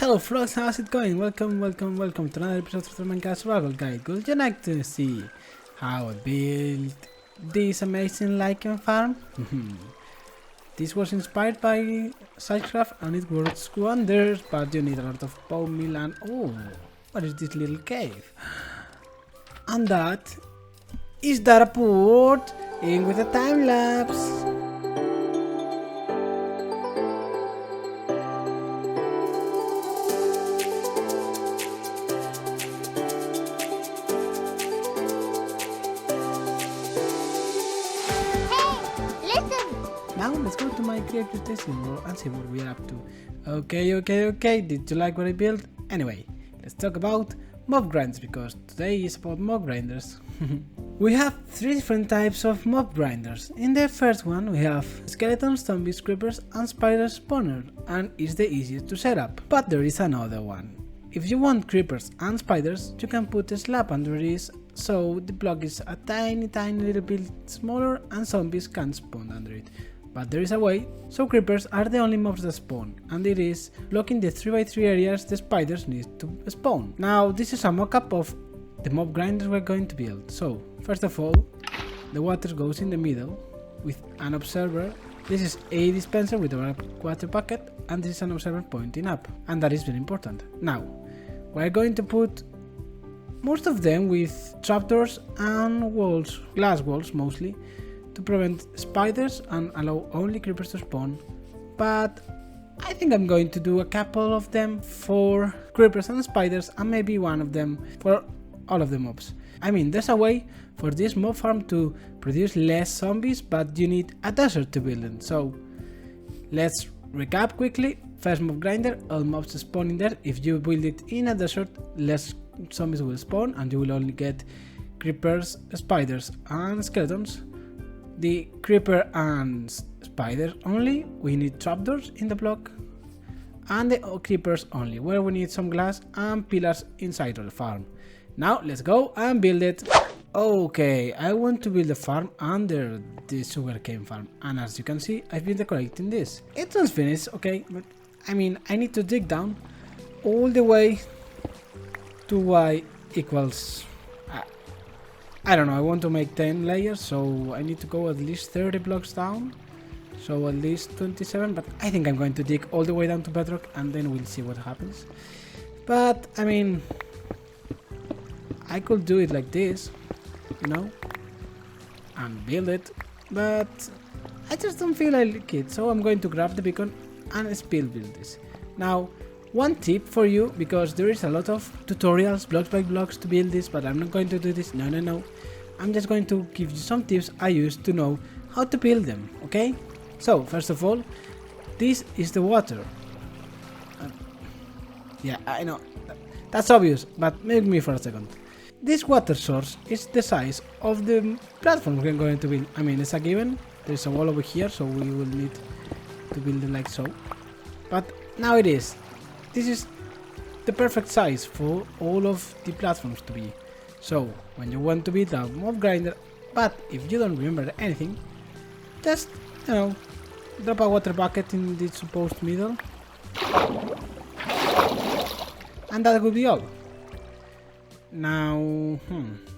Hello folks, how's it going? Welcome to another episode of the Minecraft Survival Guide. Would you like to see how I built this amazing lichen farm? This was inspired by Sidecraft and it works wonders, but you need a lot of bone meal and oh, what is this little cave? And that is that I put in with a time lapse. Now let's go to my creative testing world and see what we are up to. Okay, did you like what I built? Anyway, let's talk about mob grinders because today is about mob grinders. We have three different types of mob grinders. In the first one we have skeletons, zombies, creepers and spiders spawner, and it's the easiest to set up. But there is another one. If you want creepers and spiders, you can put a slab under this so the block is a tiny little bit smaller and zombies can spawn under it. But there is a way, so creepers are the only mobs that spawn, and it is blocking the 3x3 areas the spiders need to spawn. Now this is a mock-up of the mob grinders we're going to build. So first of all, the water goes in the middle with an observer. This is a dispenser with a water bucket, and this is an observer pointing up, and that is very important. Now we're going to put most of them with trapdoors and walls, glass walls mostly, to prevent spiders and allow only creepers to spawn, but I think I'm going to do a couple of them for creepers and spiders and maybe one of them for all of the mobs. I mean, there's a way for this mob farm to produce less zombies, but you need a desert to build them. So let's recap quickly. First mob grinder, all mobs spawn in there. If you build it in a desert, less zombies will spawn and you will only get creepers, spiders and skeletons. The creeper and spiders only, we need trapdoors in the block, and the creepers only, where we need some glass and pillars inside of the farm. Now let's go and build it. Okay, I want to build a farm under the sugarcane farm, and as you can see, I've been decorating this. It's not finished, okay, but I mean, I need to dig down all the way to y equals... I don't know, I want to make 10 layers, so I need to go at least 30 blocks down, so at least 27, but I think I'm going to dig all the way down to bedrock and then we'll see what happens. But, I mean, I could do it like this, you know, and build it, but I just don't feel like it, so I'm going to grab the beacon and still build this. Now, one tip for you, because there is a lot of tutorials, blocks by blocks to build this, but I'm not going to do this, no. I'm just going to give you some tips I used to know how to build them, okay? So, first of all, this is the water. Yeah, I know, that's obvious, but make me for a second. This water source is the size of the platform we're going to build. I mean, it's a given, there's a wall over here, so we will need to build it like so. But now it is. This is the perfect size for all of the platforms to be. So, when you want to build a mob grinder, but if you don't remember anything, just, you know, drop a water bucket in the supposed middle. And that would be all. Now,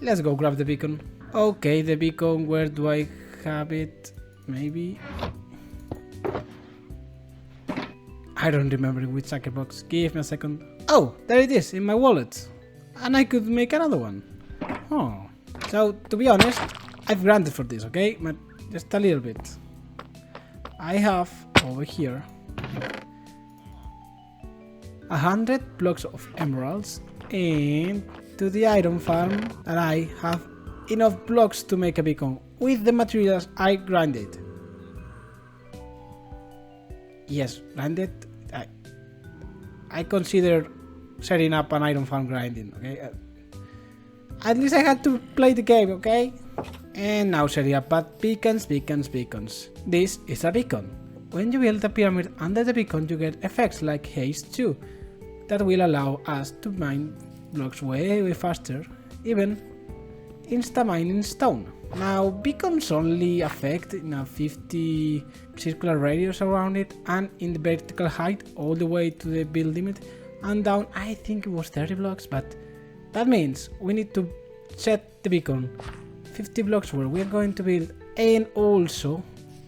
let's go grab the beacon. Okay, the beacon, where do I have it? Maybe... I don't remember which second box. Give me a second. Oh, there it is, in my wallet. And I could make another one. Oh. So, to be honest, I've granted for this, okay? But just a little bit. I have, over here, 100 blocks of emeralds. And to the iron farm, that I have enough blocks to make a beacon with the materials I grinded. Yes, grinded. I consider setting up an iron farm grinding, okay? At least I had to play the game, okay? And now setting up beacons. This is a beacon. When you build a pyramid under the beacon, you get effects like haste 2 that will allow us to mine blocks way faster, even insta mining stone. Now, beacons only affect in a 50 circular radius around it and in the vertical height all the way to the build limit, and down I think it was 30 blocks, but that means we need to set the beacon 50 blocks where we are going to build, and also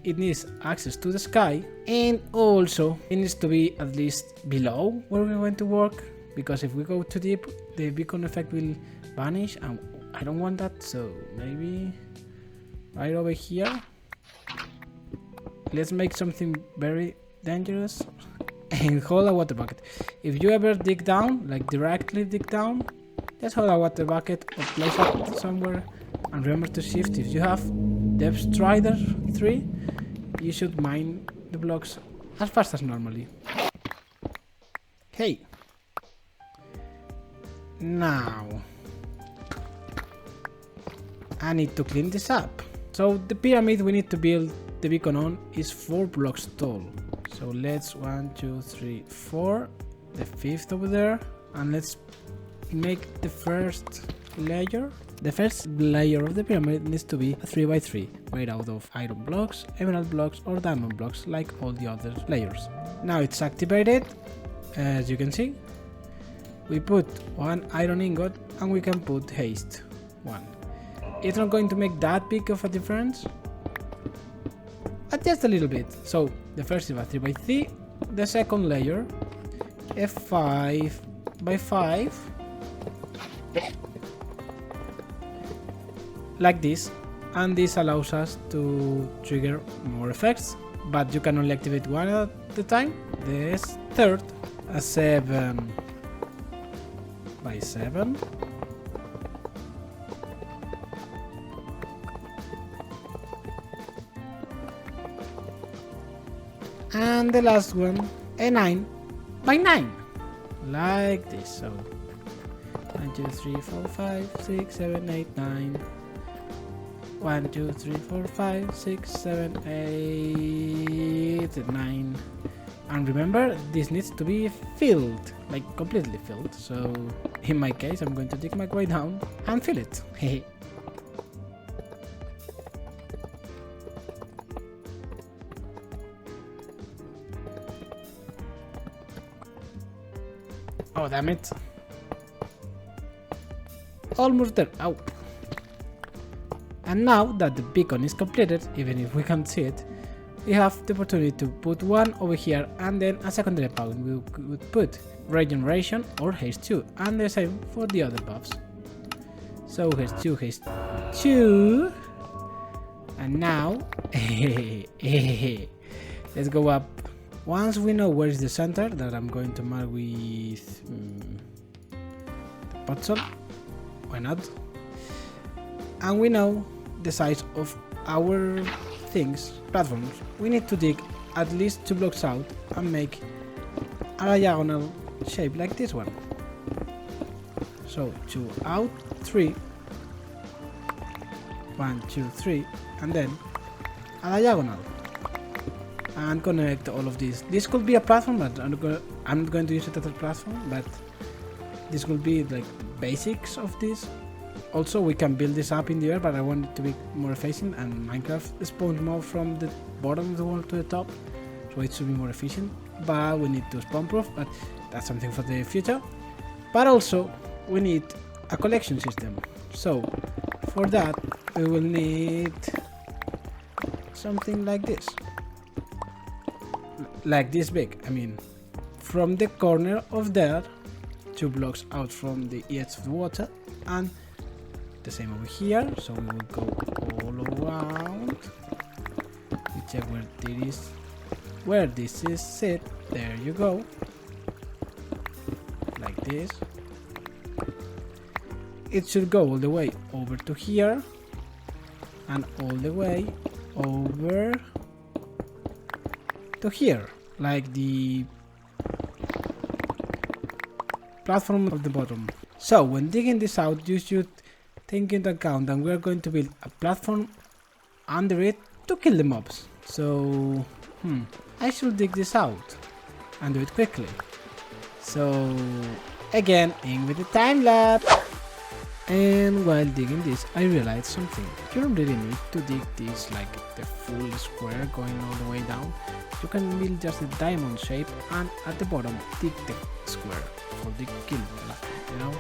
it needs access to the sky, and also it needs to be at least below where we're going to work, because if we go too deep the beacon effect will vanish and I don't want that. So maybe right over here. Let's make something very dangerous and hold a water bucket. If you ever dig down, like directly dig down, just hold a water bucket or place it somewhere, and remember to shift. If you have Depth Strider 3, you should mine the blocks as fast as normally. Hey! Now I need to clean this up. So the pyramid we need to build the beacon on is 4 blocks tall. So let's 1, 2, 3, 4, the 5th over there, and let's make the first layer. The first layer of the pyramid needs to be a 3x3, made out of iron blocks, emerald blocks or diamond blocks like all the other layers. Now it's activated, as you can see. We put 1 iron ingot and we can put haste 1. It's not going to make that big of a difference, but just a little bit. So the first is a 3x3, the second layer F5 by 5, like this, and this allows us to trigger more effects, but you can only activate one at a time. This third, a 7 by 7, and the last one a 9 by 9, like this. So 1, 2, 3, 4, 5, 6, 7, 8, 9. 1, 2, 3, 4, 5, 6, 7, 8, 9. And remember, this needs to be filled, like completely filled. So in my case, I'm going to dig my way down and fill it. Oh, damn it. Almost there. Ow. And now that the beacon is completed, even if we can't see it, we have the opportunity to put one over here, and then a secondary power we would put regeneration or haste 2, and the same for the other buffs. So haste 2, and now let's go up. Once we know where is the center, that I'm going to mark with the puzzle, why not? And we know the size of our platforms, we need to dig at least 2 blocks out and make a diagonal shape like this one. So 2 out, 3, 1, 2, 3, and then a diagonal, and connect all of these. This could be a platform, but I'm not going to use it as a platform, but this could be like basics of this. Also, we can build this up in the air, but I want it to be more efficient, and Minecraft spawns more from the bottom of the world to the top, so it should be more efficient. But we need to spawn proof, but that's something for the future. But also, we need a collection system. So, for that, we will need something like this. Like this big. I mean, from the corner of there, 2 blocks out from the edge of the water, and the same over here. So we will go all around. We check where this is set. There you go, like this. It should go all the way over to here, and all the way over to here, like the platform of the bottom. So when digging this out, you should take into account that we are going to build a platform under it to kill the mobs. So I should dig this out and do it quickly. So again, in with the time lapse. And while digging this, I realized something. You don't really need to dig this like the full square going all the way down. You can build just a diamond shape, and at the bottom dig the square. for the kill platform, you know.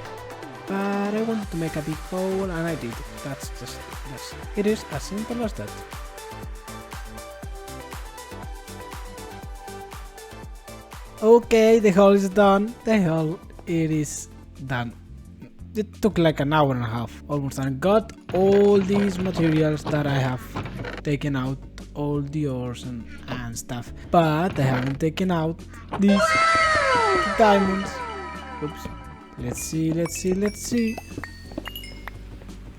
But I wanted to make a big hole, and I did. It is as simple as that. Okay, the hole is done. It is done. It took like an hour and a half, almost, and got all these materials that I have taken out, all the ores and stuff. But I haven't taken out these diamonds. Oops. Let's see.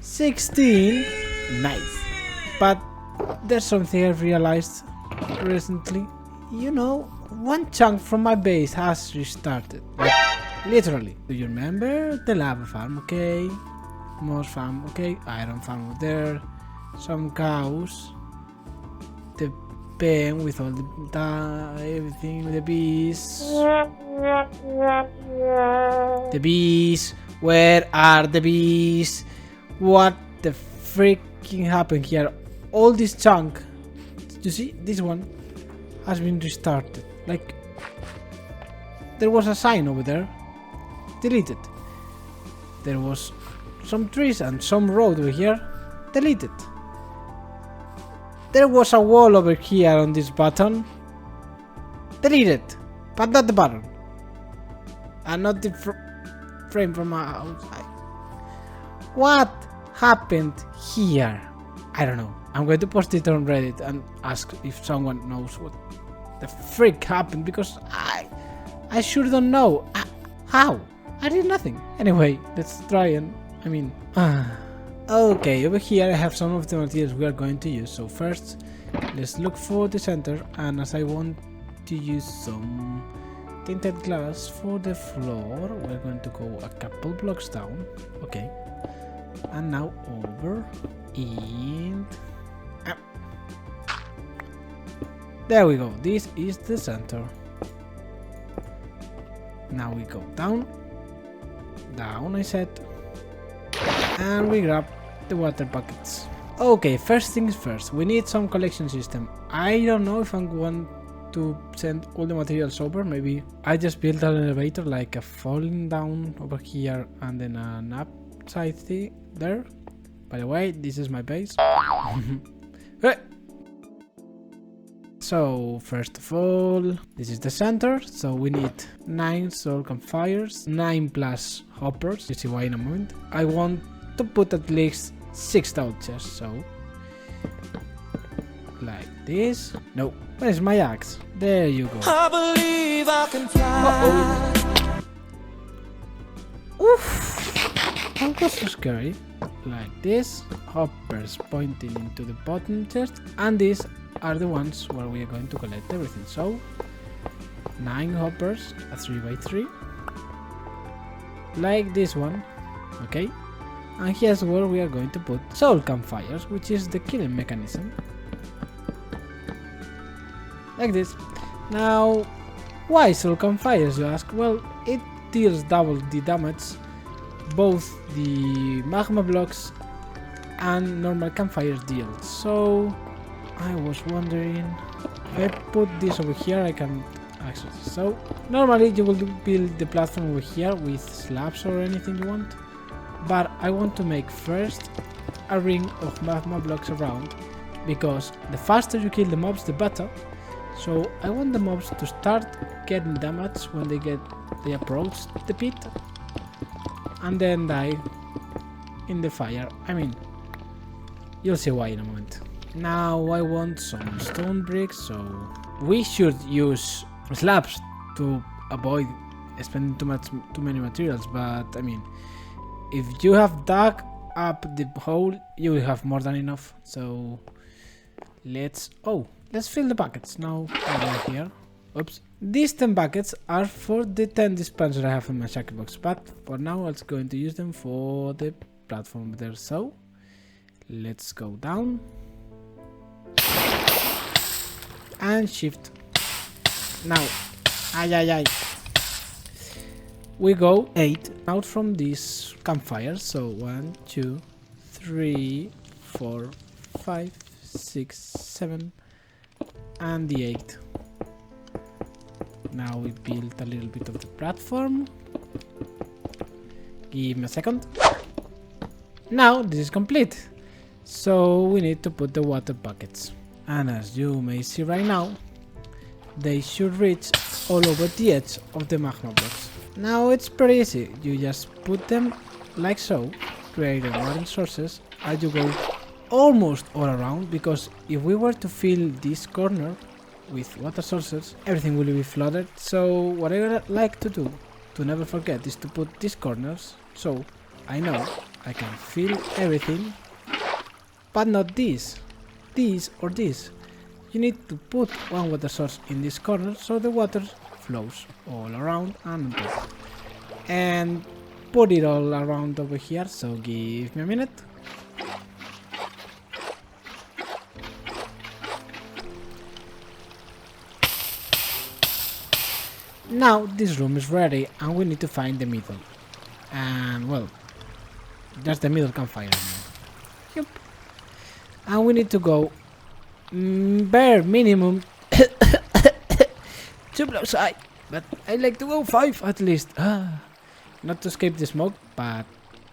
16. Nice. But there's something I've realized recently. You know, one chunk from my base has restarted. Like, literally. Do you remember the lava farm? Okay. Moss farm. Okay. Iron farm over there. Some cows. The pen with all the everything. The bees. The bees. Where are the bees? What the freaking happened here? All this chunk. You see, this one has been restarted. Like, there was a sign over there. Deleted. There was some trees and some road over here. Deleted. There was a wall over here on this button. Deleted. But not the button. And not the frame from outside. What happened here? I don't know. I'm going to post it on Reddit and ask if someone knows what the frick happened, because I sure don't know. How? I did nothing. Anyway, let's try and okay, over here I have some of the materials we are going to use. So first, let's look for the center, and as I want to use some tinted glass for the floor, we're going to go a couple blocks down. Okay. And now over and there we go. This is the center. Now we go down, I said, and we grab the water buckets. Okay, first things first, we need some collection system. I don't know if I want to send all the materials over. Maybe I just built an elevator, like a falling down over here and then an upside thing there. By the way, this is my base. So first of all, this is the center, so we need 9 soul campfires, 9 plus hoppers. You see why in a moment. I want to put at least 6 torches, so like this. No, where's my axe? There you go. I believe I can fly. Oof, that was so scary. Like this, hoppers pointing into the bottom chest, and these are the ones where we are going to collect everything. So 9 hoppers, a 3x3, like this one. Okay, and here's where we are going to put soul campfires, which is the killing mechanism, like this. Now, why soul campfires, you ask? Well, it deals double the damage, both the magma blocks and normal campfires deal. So I was wondering, if I put this over here, I can access this. So normally you will build the platform over here with slabs or anything you want, but I want to make first a ring of magma blocks around, because the faster you kill the mobs, the better. So I want the mobs to start getting damage when they approach the pit, and then die in the fire. You'll see why in a moment. Now I want some stone bricks, so we should use slabs to avoid spending too many materials, but if you have dug up the hole, you will have more than enough. So let's fill the buckets now over here. Oops. These 10 buckets are for the 10 dispensers I have in my shackle box, but for now I'm going to use them for the platform there. So let's go down and shift. Now, we go 8 out from these campfires. So 1, 2, 3, 4, 5, 6, 7, and the 8. Now we built a little bit of the platform. Give me a second. Now this is complete. So we need to put the water buckets. And as you may see right now, they should reach all over the edge of the magma blocks. Now it's pretty easy. You just put them like so, creating water sources as you go almost all around, because if we were to fill this corner with water sources, everything will be flooded. So what I like to do, to never forget, is to put these corners so I know I can fill everything, but not this or this. You need to put one water source in this corner so the water flows all around and on top. And put it all around over here, so give me a minute. Now this room is ready and we need to find the middle. And well, just the middle campfire. Yep. And we need to go bare minimum 2 blocks high, but I like to go 5 at least. Not to escape the smoke, but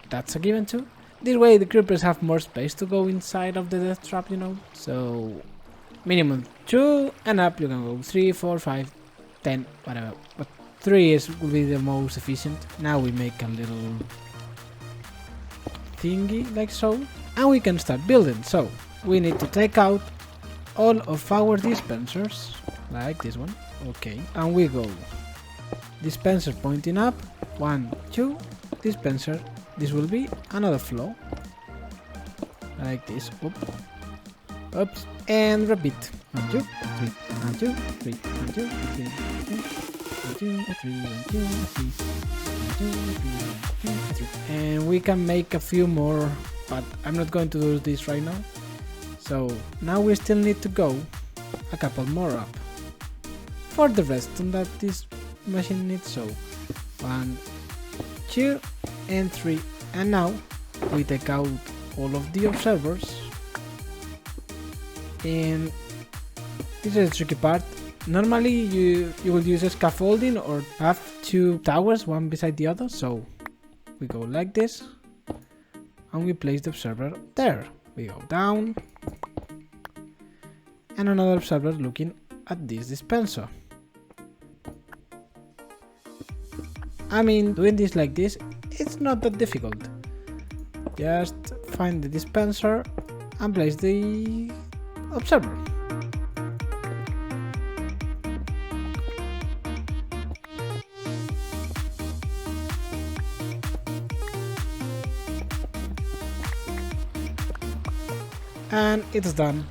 that's a given too. This way the creepers have more space to go inside of the death trap, you know. So minimum 2 and up you can go 3, 4, 5, 10, whatever. But 3 will be the most efficient. Now we make a little thingy like so, and we can start building. So we need to take out all of our dispensers, like this one. Okay, and we go dispenser pointing up, 1, 2, dispenser. This will be another flow, like this. Oops, and repeat. 1, 2, 3, 1, 2, 3, 1, 2, 3, 1, 2, 3, 1, 2, 3, 1, 2, 3, and we can make a few more, but I'm not going to do this right now. So now we still need to go a couple more up for the redstone that this machine needs. So 1, 2, and 3, and now we take out all of the observers. And this is the tricky part. Normally you will use a scaffolding or have 2 towers, one beside the other. So we go like this and we place the observer there. We go down and another observer looking at this dispenser. I mean, doing this like this, it's not that difficult. Just find the dispenser and place the observer. And it's done.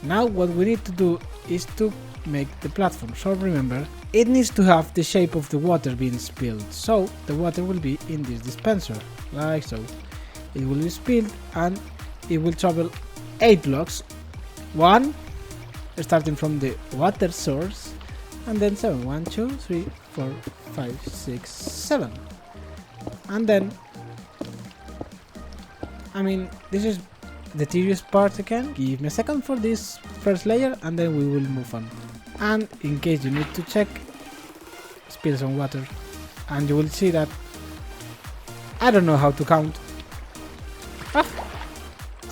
Now what we need to do is to make the platform. So remember, it needs to have the shape of the water being spilled. So the water will be in this dispenser, like so. It will be spilled and it will travel 8 blocks. 1, starting from the water source, and then 7. 1, 2, 3, 4, 5, 6, 7. And then, I mean, this is the tedious part again. Give me a second for this first layer and then we will move on. And in case you need to check, spill some water and you will see that I don't know how to count.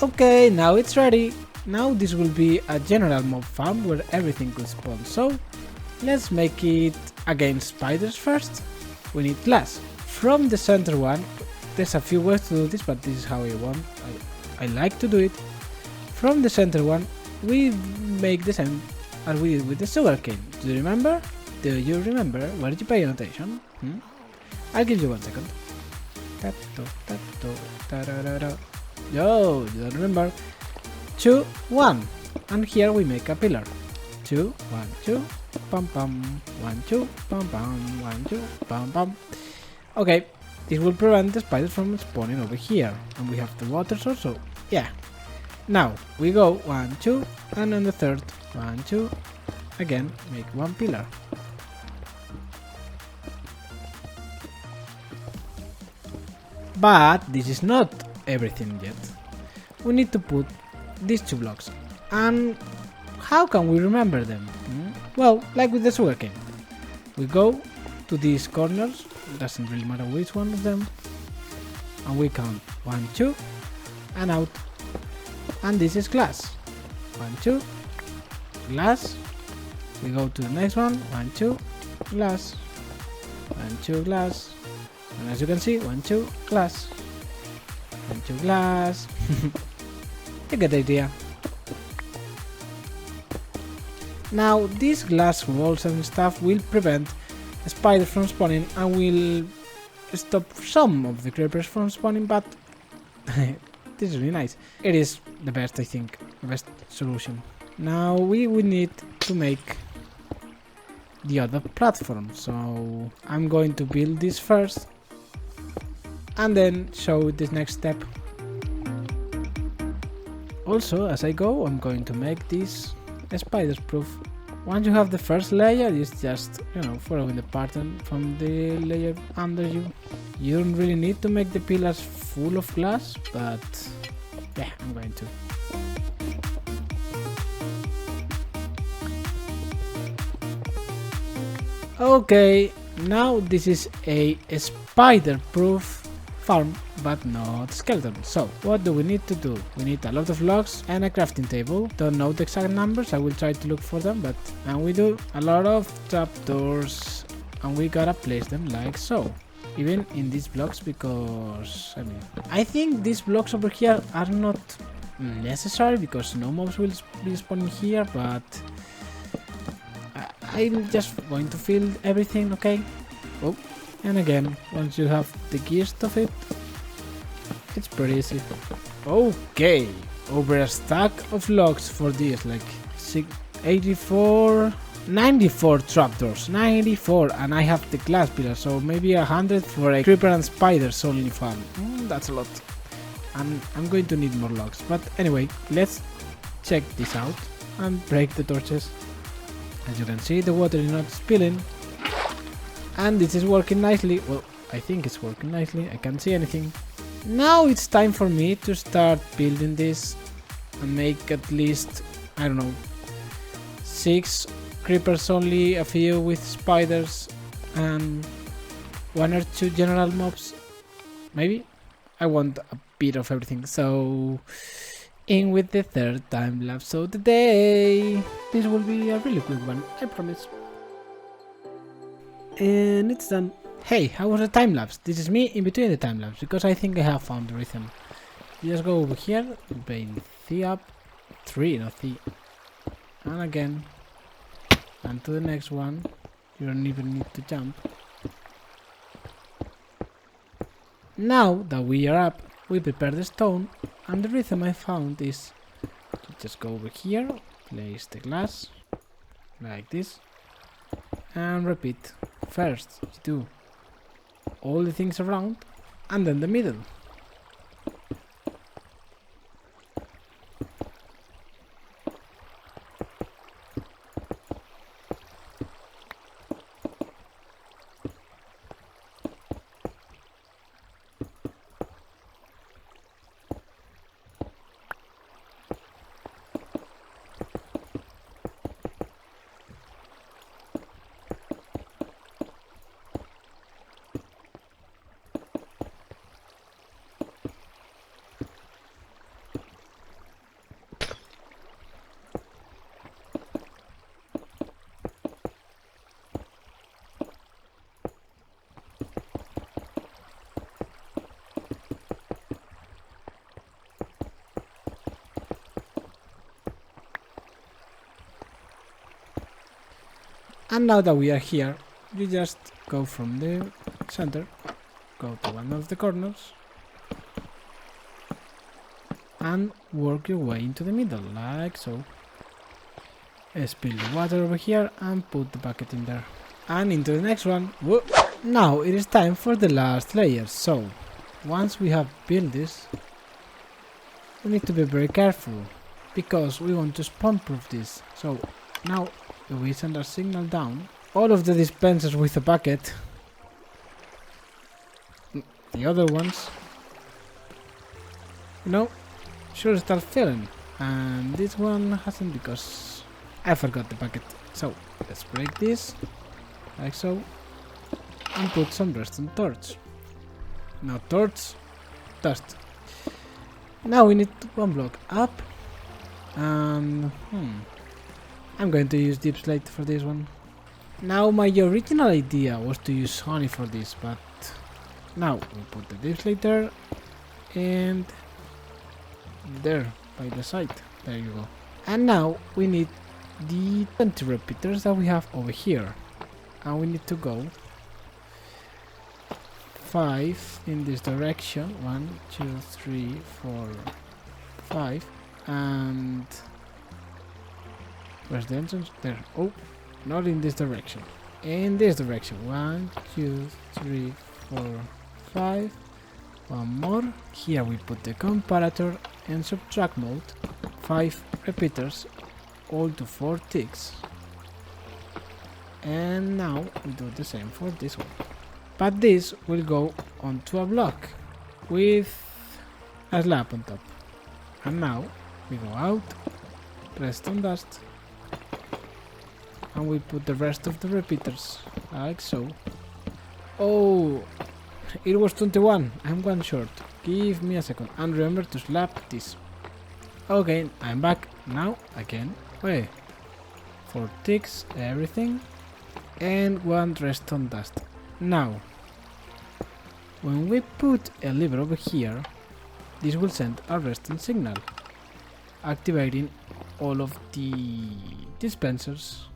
Okay, now it's ready. Now this will be a general mob farm where everything could spawn. So let's make it against spiders first. We need glass. From the center one, there's a few ways to do this, but this is how I like to do it. From the center one, we make the same as we did with the sugarcane. Do you remember? Do you remember? Where did you pay attention? I'll give you 1 second. Yo, you don't remember? 2, 1, and here we make a pillar. 2, 1, 2, pam pam, 1, 2, pam pam, 1, 2, pam pam. Okay, this will prevent the spiders from spawning over here, and we have the water source, so yeah. Now we go 1, 2, and on the third 1, 2, again make 1 pillar. But this is not everything yet. We need to put these 2 blocks. And how can we remember them? Well, like with the sugarcane. We go to these corners, doesn't really matter which one of them, and we count 1, 2 and out. And this is glass. 1, 2 glass. We go to the next one. 1, 2 glass. 1, 2 glass. And as you can see, 1, 2 glass. 1, 2 glass. You get the idea. Now these glass walls and stuff will prevent spiders from spawning and will stop some of the creepers from spawning, but this is really nice. It is the best, I think, the best solution. Now we will need to make the other platform, so I'm going to build this first and then show this next step. Also, as I go, I'm going to make this spiders proof. Once you have the first layer, it's just, following the pattern from the layer under you. You don't really need to make the pillars full of glass, but yeah, I'm going to. Okay, now this is a spider-proof farm, but not skeleton. So what do we need to do? We need a lot of logs and a crafting table. Don't know the exact numbers, I will try to look for them, and we do a lot of trapdoors, and we gotta place them like so, even in these blocks, because I think these blocks over here are not necessary because no mobs will be spawning here, but I'm just going to fill everything. Okay. Oh. And again, once you have the gist of it, it's pretty easy. Okay, over a stack of logs for this, like 94 trapdoors, 94, and I have the glass pillar, so maybe 100 for a creeper and spiders only farm. That's a lot. I'm going to need more logs, but anyway, let's check this out and break the torches. As you can see, the water is not spilling. And this is working nicely. Well, I think it's working nicely. I can't see anything. Now it's time for me to start building this and make at least, I don't know, 6 creepers only, a few with spiders, and 1 or 2 general mobs. Maybe? I want a bit of everything. So, in with the third time lapse of the day. This will be a really quick one, I promise. And it's done. Hey, how was the time lapse? This is me in between the time lapse because I think I have found the rhythm. You just go over here, bring C up, 3, not C, and again, and to the next one. You don't even need to jump. Now that we are up, we prepare the stone, and the rhythm I found is to just go over here, place the glass like this, and repeat. First, do all the things around, and then the middle. And now that we are here, you just go from the center, go to one of the corners, and work your way into the middle, like so. Spill the water over here and put the bucket in there. And into the next one. Whoa. Now it is time for the last layer. So, once we have built this, we need to be very careful, because we want to spawn proof this. So, now if we send our signal down, all of the dispensers with a bucket, the other ones, should start filling, and this one hasn't because I forgot the bucket. So let's break this like so and put some redstone torch. Now torch dust. Now we need one block up. And I'm going to use deep slate for this one. Now my original idea was to use honey for this, but now we put the deep slate there and there by the side. There you go. And now we need the 20 repeaters that we have over here, and we need to go 5 in this direction. 1, 2, 3, 4, 5. And where's the entrance? There. Oh, not in this direction. In this direction. 1, 2, 3, 4, 5. One more. Here we put the comparator and subtract mode. 5 repeaters, all to 4 ticks. And now we do the same for this one. But this will go onto a block with a slab on top. And now we go out, redstone dust, and we put the rest of the repeaters, like so. Oh, it was 21, I'm one short. Give me a second, and remember to slap this. Okay, I'm back, now again. Wait, 4 ticks, everything, and 1 redstone dust. Now, when we put a lever over here, this will send a redstone signal, activating all of the dispensers,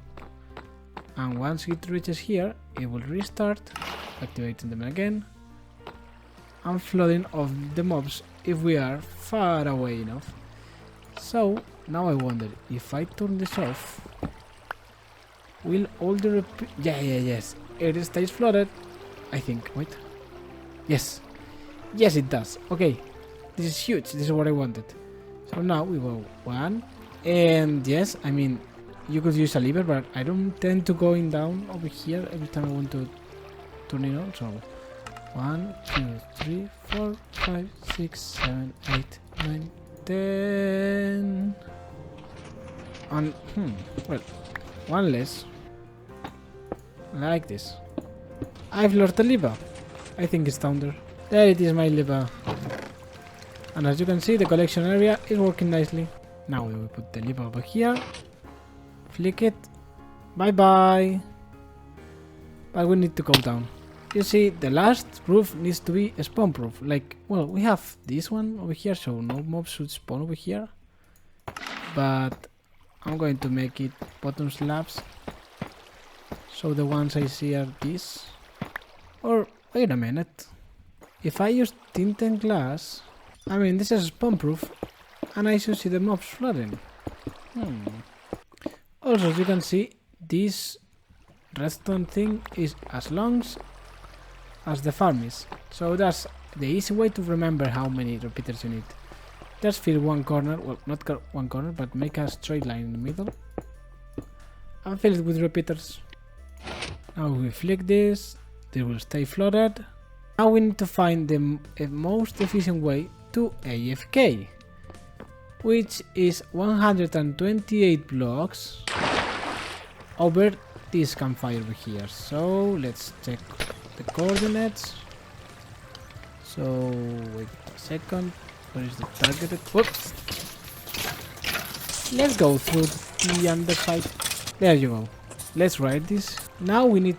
and once it reaches here, it will restart, activating them again, and flooding off the mobs if we are far away enough. So now I wonder, if I turn this off, will all the yes, it stays flooded, I think. Wait, yes, it does. Okay, this is huge, this is what I wanted. So now we go 1, and yes, I mean, you could use a lever, but I don't tend to going down over here every time I want to turn it on. So 1, 2, 3, 4, 5, 6, 7, 8, 9, 10. And well, 1 less, like this. I've lost the lever. I think it's down there. There it is, my lever. And as you can see, the collection area is working nicely. Now we will put the lever over here, flick it, bye bye. But we need to go down. You see, the last roof needs to be spawn proof. Like, well, we have this one over here, so no mobs should spawn over here. But I'm going to make it bottom slabs, so the ones I see are these. Or wait a minute, if I use tinted glass, I mean, this is spawn proof, and I should see the mobs flooding. Also, as you can see, this redstone thing is as long as the farm is. So that's the easy way to remember how many repeaters you need. Just fill one corner, well, not one corner, but make a straight line in the middle, and fill it with repeaters. Now we flick this, they will stay flooded. Now we need to find the most efficient way to AFK, which is 128 blocks over this campfire over here. So let's check the coordinates. So wait a second, where is the targeted? Whoops. Let's go through the underside. There you go. Let's write this. Now we need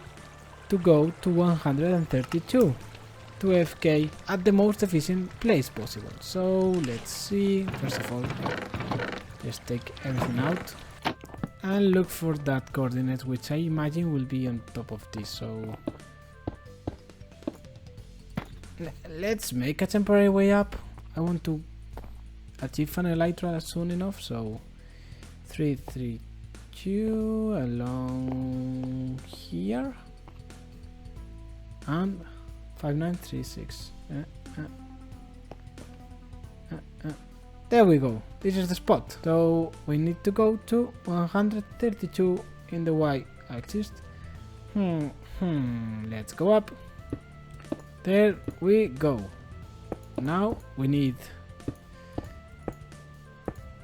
to go to 132 to AFK at the most efficient place possible. So let's see, first of all, let's take everything out and look for that coordinate, which I imagine will be on top of this. So let's make a temporary way up. I want to achieve an elytra soon enough, so 3, 3, 2 along here and 5, 9, 3, 6. There we go. This is the spot. So we need to go to 132 in the y-axis. Let's go up. There we go. Now we need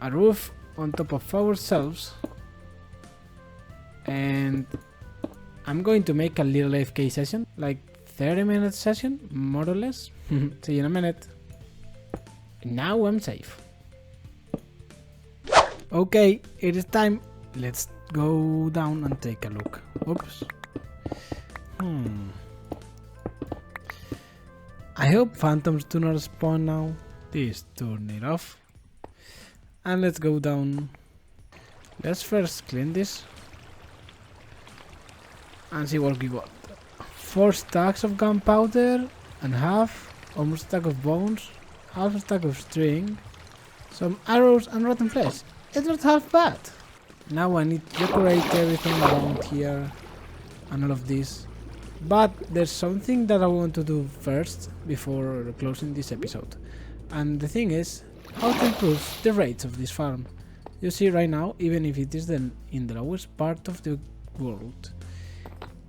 a roof on top of ourselves, and I'm going to make a little AFK session, like 30-minute session, more or less. See you in a minute. Now I'm safe. Okay, it is time. Let's go down and take a look. Oops. I hope phantoms do not spawn now. Please turn it off. And let's go down. Let's first clean this. And see what we got. 4 stacks of gunpowder and half, almost a stack of bones, half a stack of string, some arrows and rotten flesh. It's not half bad. Now I need to decorate everything around here and all of this. But there's something that I want to do first before closing this episode. And the thing is, how to improve the rates of this farm. You see right now, even if it is in the lowest part of the world,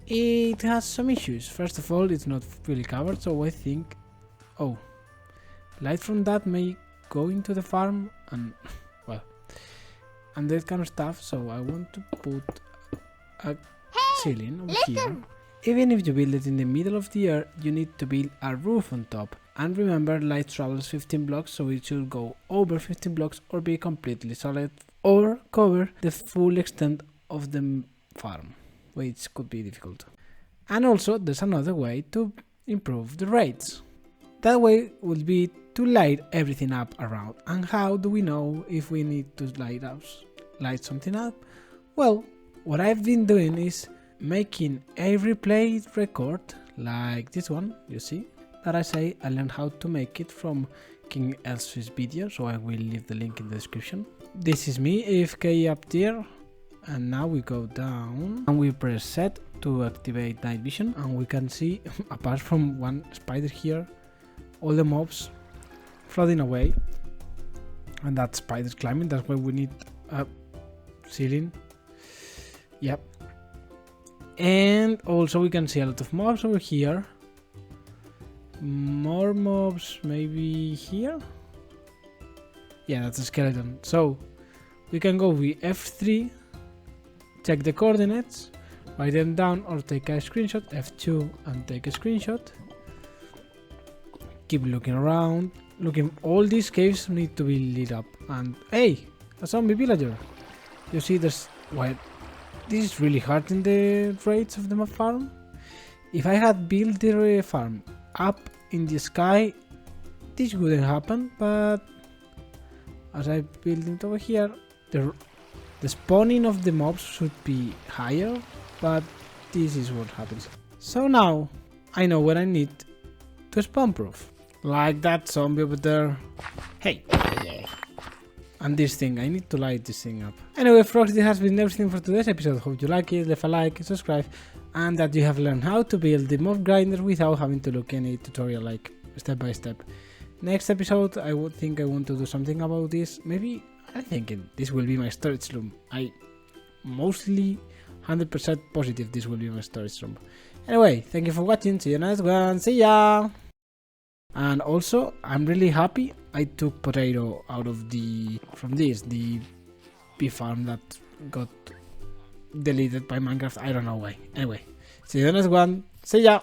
it has some issues. First of all, it's not fully covered, so I think... Oh, light from that may go into the farm and... well, and that kind of stuff, so I want to put a ceiling over here. Even if you build it in the middle of the year, you need to build a roof on top. And remember, light travels 15 blocks, so it should go over 15 blocks or be completely solid or cover the full extent of the farm, which could be difficult. And also, there's another way to improve the rates. That way would be to light everything up around. And how do we know if we need to light something up? Well, what I've been doing is making a replay record like this one, you see, that I say I learned how to make it from King Elsie's video, so I will leave the link in the description. This is me AFK up there, and now we go down and we press set to activate night vision, and we can see, apart from one spider here, all the mobs flooding away, and that spider's climbing. That's why we need a ceiling. Yep. And also we can see a lot of mobs over here. More mobs maybe here. Yeah, that's a skeleton. So we can go with F3, check the coordinates, write them down or take a screenshot, F2 and take a screenshot. Keep looking around. All these caves need to be lit up. And hey, a zombie villager. You see there's... Well, this is really hard in the rates of the farm. If I had built the farm up in the sky, this wouldn't happen, but as I build it over here, the spawning of the mobs should be higher, but this is what happens. So now I know what I need to spawn proof. Like that zombie over there. Hey! And this thing, I need to light this thing up. Anyway, folks, this has been everything for today's episode. Hope you like it, leave a like, subscribe, and that you have learned how to build the mob grinder without having to look any tutorial, like step by step. Next episode, I would think I want to do something about this. Maybe, I'm thinking this will be my storage room. I mostly 100% positive this will be my storage room. Anyway, thank you for watching. See you next one. See ya! And also, I'm really happy I took potato out of the bee farm that got deleted by Minecraft. I don't know why. Anyway, see you next one. See ya!